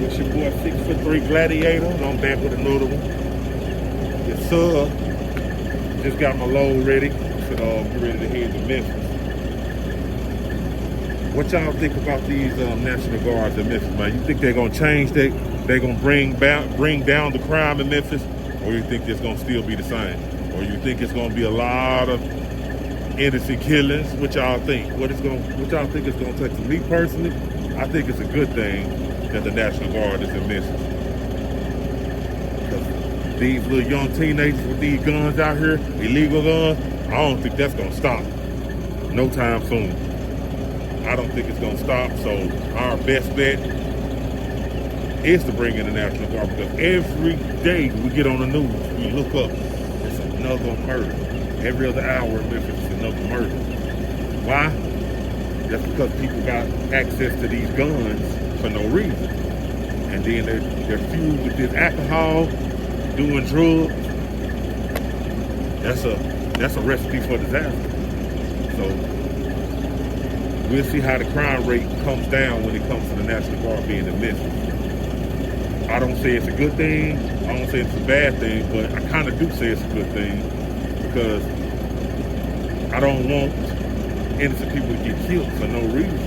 It's your boy 6'3" Gladiator, and I'm back with another one. Yes, sir. Just got my load ready. Said, get ready to head to Memphis. What y'all think about these National Guards in Memphis, man? You think they're gonna change? They're gonna bring down the crime in Memphis, or you think it's gonna still be the same? Or you think it's gonna be a lot of innocent killings? What y'all think? What y'all think it's gonna take? To me personally, I think it's a good thing that the National Guard is in Memphis. Because these little young teenagers with these guns out here, illegal guns, I don't think that's gonna stop no time soon. I don't think it's gonna stop. So our best bet is to bring in the National Guard, because every day we get on the news, we look up, it's another murder. Every other hour in Memphis is another murder. Why? That's because people got access to these guns for no reason. And then they're fueled with this alcohol, doing drugs. That's a recipe for disaster. So we'll see how the crime rate comes down when it comes to the National Guard being in Memphis. I don't say it's a good thing. I don't say it's a bad thing, but I kind of do say it's a good thing, because I don't want innocent people to get killed for no reason.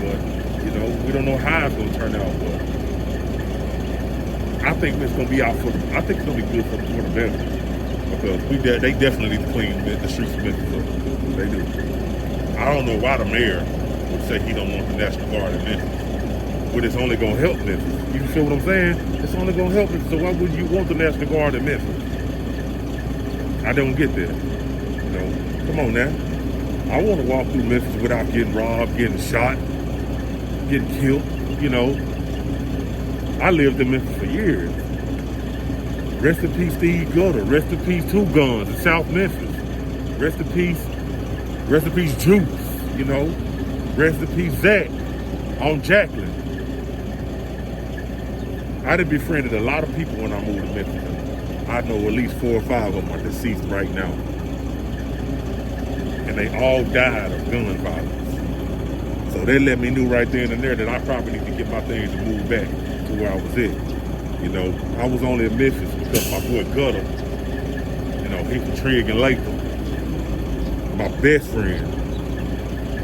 But, we don't know how it's going to turn out. But I think it's going to be I think it's going to be good for the better. Because they definitely need to clean the streets of Memphis up. They do. I don't know why the mayor would say he don't want the National Guard in Memphis. But it's only going to help Memphis. You feel what I'm saying? It's only going to help Memphis. So why would you want the National Guard in Memphis? I don't get that. Come on now. I want to walk through Memphis without getting robbed, getting shot, getting killed. I lived in Memphis for years. Rest in peace, Steve Gutter. Rest in peace, Two Guns in South Memphis. Rest in peace, Juice. Rest in peace, Zach on Jacqueline. I done befriended a lot of people when I moved to Memphis. I know at least 4 or 5 of them are deceased right now. And they all died of gun violence. So they let me know right then and there that I probably need to get my things and move back to where I was at. I was only in Memphis because my boy Gutter, he's from Trigg and Latham, my best friend.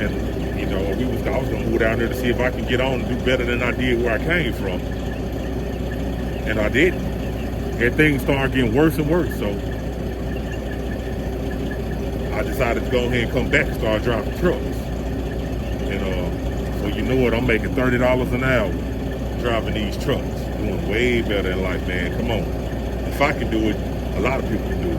And, I was gonna move down there to see if I can get on and do better than I did where I came from. And I didn't. And things started getting worse and worse. So I decided to go ahead and come back and start driving trucks. And so I'm making $30 an hour driving these trucks. Doing way better in life, man. Come on. If I can do it, a lot of people can do it.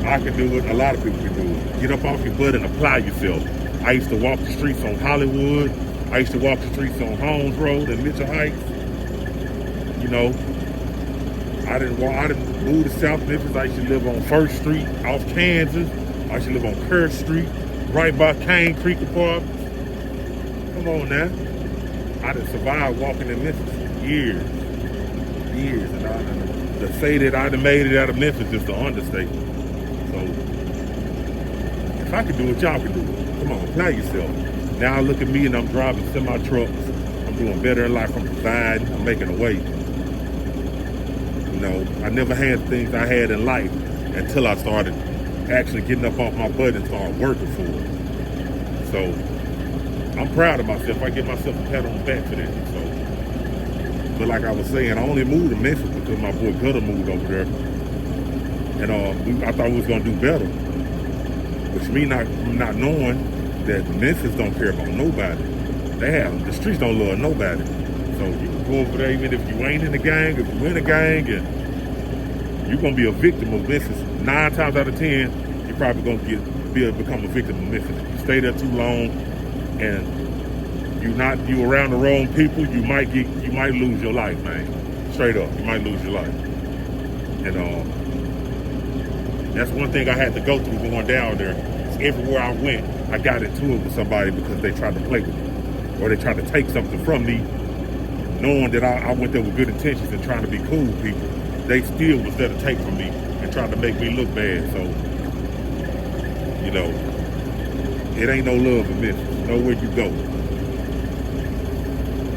I can do it, a lot of people can do it. Get up off your butt and apply yourself. I used to walk the streets on Hollywood. I used to walk the streets on Holmes Road and Mitchell Heights. I didn't move to South Memphis. I used to live on 1st Street off Kansas. I used to live on Kerr Street, right by Cane Creek Apartments. Come on now. I done survived walking in Memphis years. And to say that I done made it out of Memphis is the understatement. So if I can do it, y'all can do it. Come on, apply yourself. Now look at me, and I'm driving semi-trucks. I'm doing better in life. I'm providing. I'm making a way. I never had things I had in life until I started actually getting up off my butt and started working for it. So I'm proud of myself. I give myself a pat on the back for that. So, but like I was saying, I only moved to Memphis because my boy Gutter moved over there, and I thought we was gonna do better. Which me not knowing that Memphis don't care about nobody. The streets don't love nobody. So you can go over there even if you ain't in the gang. If you in the gang, and you're gonna be a victim of Memphis. 9 times out of 10, you're probably gonna become a victim of Memphis. If you stay there too long, and you around the wrong people, you might lose your life, man. Straight up, you might lose your life. And that's one thing I had to go through going down there. Everywhere I went, I got into it with somebody because they tried to play with me, or they tried to take something from me, knowing that I went there with good intentions and trying to be cool with people. They still was there to take from me and trying to make me look bad. So, it ain't no love in Memphis. Nowhere you go.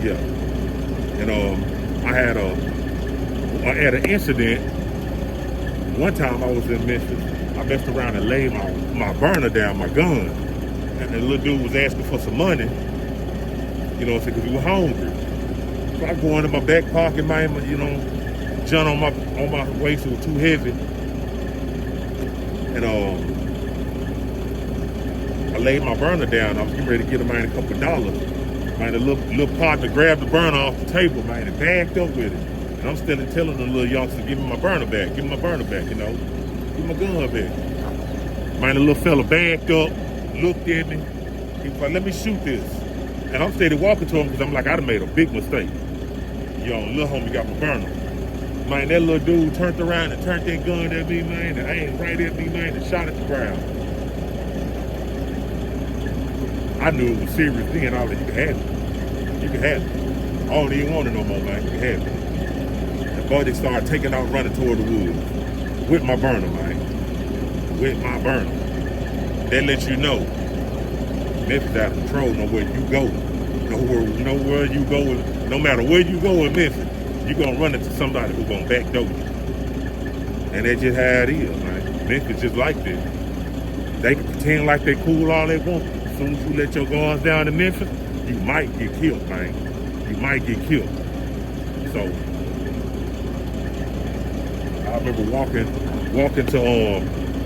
Yeah. And I had an incident. One time I was in Memphis. I messed around and laid my burner down, my gun. And the little dude was asking for some money, you know, because he was hungry. So I go into my back pocket, man, you know, junk on my waist, it was too heavy. And I laid my burner down. I was getting ready to get him, man, a couple of dollars. Man, the little partner grabbed the burner off the table, man, and backed up with it. And I'm still telling the little youngster, give me my burner back, you know, give my gun back. Man, the little fella backed up, looked at me. He was like, let me shoot this. And I'm steady walking to him because I'm like, I done made a big mistake. You know, little homie got my burner. Man, that little dude turned around and turned that gun at me, man, and aimed right at me, man, and shot at the ground. I knew it was serious then. I was like, you can have it. You can have it. I don't even want it no more, man. You can have it. And boy, they started taking out running toward the woods with my burner, man. With my burner. That lets you know Memphis out of control. Nowhere you go. Nowhere you go. No matter where you go in Memphis, you're going to run into somebody who's going to backdoor you. And that's just how it is, man. Memphis just like this. They can pretend like they cool all they want. As soon as you let your guards down in Memphis, you might get killed, man. You might get killed. So, I remember walking to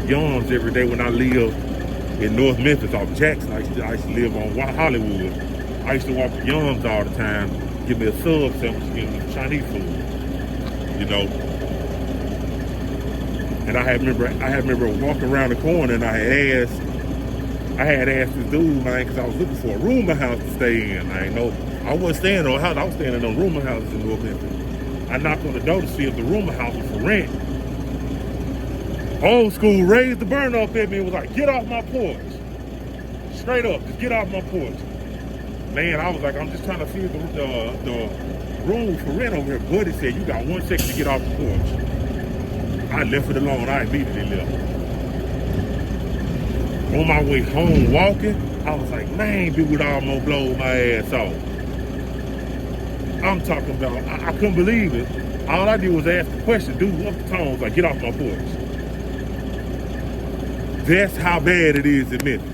Young's every day when I lived in North Memphis off Jackson. I used to live on Hollywood. I used to walk to Young's all the time, give me a sub sandwich, give me Chinese food, you know. And I had remember walking around the corner, and I had asked this dude, man, because I was looking for a rooming house to stay in. I wasn't staying in a house. I was staying in them rooming houses in North Memphis. I knocked on the door to see if the rooming house was for rent. Old school raised the burner up at me and was like, get off my porch. Straight up, just get off my porch. Man, I was like, I'm just trying to see if the room for rent over here. Buddy said, you got 1 second to get off the porch. I left it alone. I immediately left. On my way home walking, I was like, man, dude would almost blow my ass off. I'm talking about, I couldn't believe it. All I did was ask the question, dude, up the tone, was like, get off my porch. That's how bad it is in Memphis.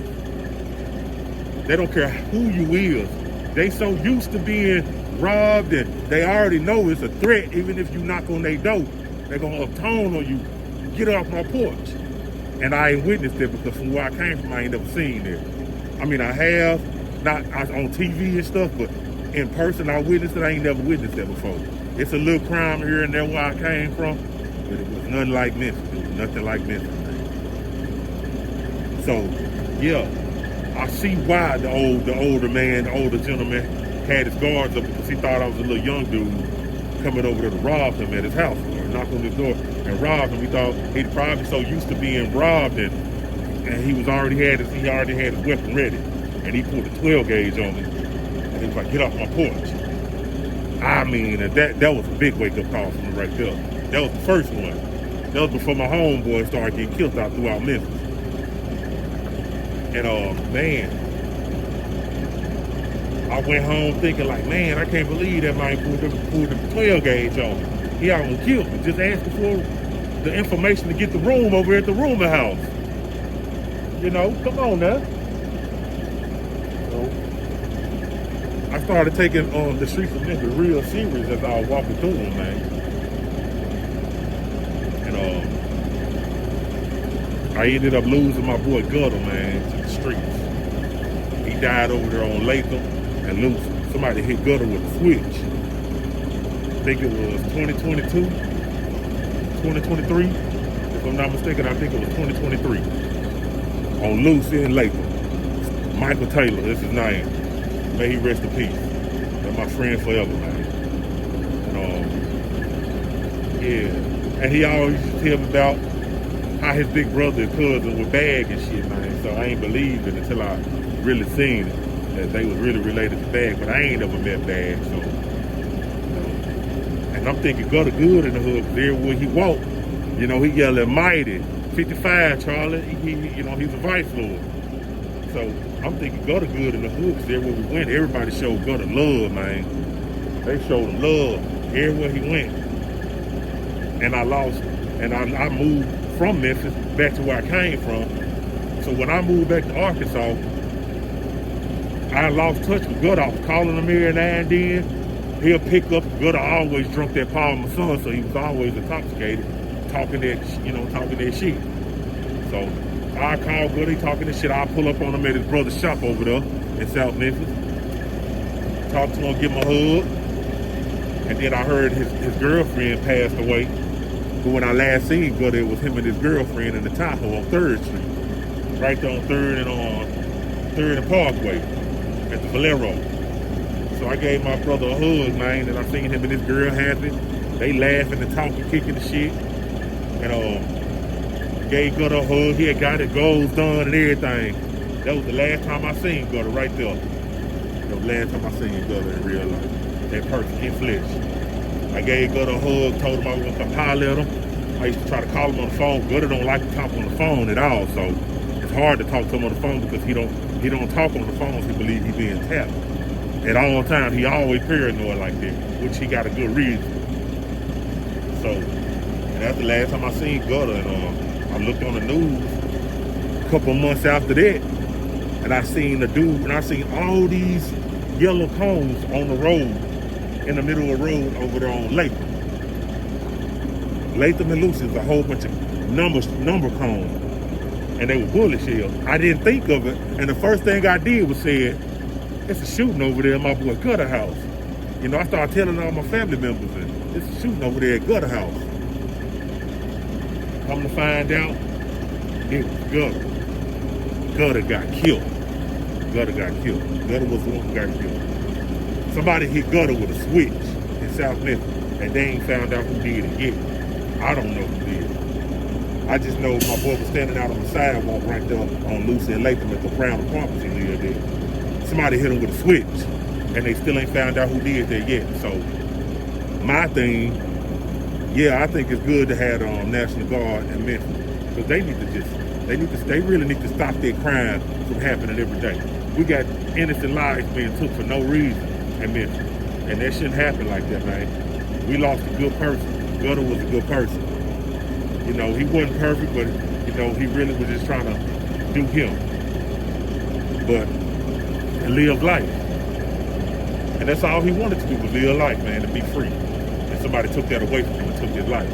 They don't care who you is. They so used to being robbed and they already know it's a threat. Even if you knock on their door, they're going to uptone on you, get off my porch. And I ain't witnessed it because from where I came from, I ain't never seen it. I mean, I have, not on TV and stuff, but in person, I witnessed it. I ain't never witnessed that before. It's a little crime here and there where I came from, but it was nothing like Memphis. It was nothing like Memphis. So, yeah, I see why the older gentleman had his guards up because he thought I was a little young dude coming over there to rob him at his house or knock on his door and rob him. He thought he'd probably so used to being robbed and he already had his weapon ready. And he pulled a 12 gauge on me. And he was like, get off my porch. I mean, that was a big wake-up call for me right there. That was the first one. That was before my homeboy started getting killed out throughout Memphis. And man, I went home thinking like, man, I can't believe that man pulled the 12 gauge on me. He almost killed me, just asking for the information to get the room over at the rooming house. You know, come on now. So I started taking the streets of Memphis real serious as I was walking through them, man. And I ended up losing my boy Gutter, man, to the streets. He died over there on Latham and Lucy. Somebody hit Gutter with a switch. I think it was 2022, 2023. If I'm not mistaken, I think it was 2023. On Lucy and Latham. Michael Taylor, that's his name. May he rest in peace. That's my friend forever, man. And, yeah. And he always used to tell me about how his big brother and cousin would bag and shit, man. So I ain't believed it until I really seen it, that they was really related to Bag. But I ain't never met Bag, so. And I'm thinking Gutter good in the hood, because everywhere he walked, you know, he yelling mighty, 55 Charlie, he's a vice lord. So I'm thinking Gutter good in the hood, because everywhere we went, everybody showed Gutter love, man. They showed him love everywhere he went. And I moved from Memphis back to where I came from. So when I moved back to Arkansas, I lost touch with Gutter. I was calling him every now and then. He'll pick up. Gutter always drunk that Palmer Sun, so he was always intoxicated, talking that shit. So I call Gutter, he talking that shit. I'll pull up on him at his brother's shop over there in South Memphis. Talk to him, give him a hug. And then I heard his girlfriend passed away. But when I last seen Gutter, it was him and his girlfriend in the Tahoe on 3rd Street. Right there on 3rd and Parkway at the Valero. So I gave my brother a hug, man, and I seen him and his girl happy. They laughing and talking, kicking the shit. And gave Gutter a hug. He had got his goals done and everything. That was the last time I seen Gutter right there. That was the last time I seen Gutter in real life. That person in flesh. I gave Gutter a hug, told him I was gonna come holler at him. I used to try to call him on the phone. Gutter don't like to talk on the phone at all, so it's hard to talk to him on the phone because he don't talk on the phone. He believes he's being tapped. At all times, he always paranoid like that, which he got a good reason. So, and that's the last time I seen Gutter. And I looked on the news a couple months after that, and I seen all these yellow cones on the road, in the middle of the road over there on Latham. Latham and Lucy's a whole bunch of number cones. And they were bullet shells. I didn't think of it, and the first thing I did was say, it's a shooting over there at my boy Gutter house. You know, I started telling all my family members, and it's a shooting over there at Gutter house. Come to find out, it was Gutter. Gutter got killed. Gutter got killed. Gutter was the one who got killed. Somebody hit Gutter with a switch in South Memphis, and they ain't found out who did it yet. I don't know who did it. I just know my boy was standing out on the sidewalk right there on Lucy and Latham at the Brown Apartments he lived there. Somebody hit him with a switch, and they still ain't found out who did that yet. So my thing, yeah, I think it's good to have National Guard in Memphis, because they really need to stop that crime from happening every day. We got innocent lives being took for no reason in Memphis, and that shouldn't happen like that, man. We lost a good person. Gutter was a good person. You know, he wasn't perfect, but, you know, he really was just trying to do him. But, and live life. And that's all he wanted to do, was live life, man, to be free. And somebody took that away from him and took his life.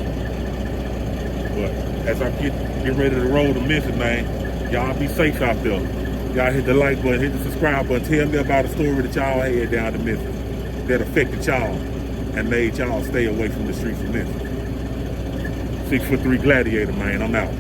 But as I get ready to roll to Memphis, man, y'all be safe out there. Y'all hit the like button, hit the subscribe button. Tell me about a story that y'all had down in Memphis that affected y'all and made y'all stay away from the streets of Memphis. 6'3" Gladiator, man. I'm out.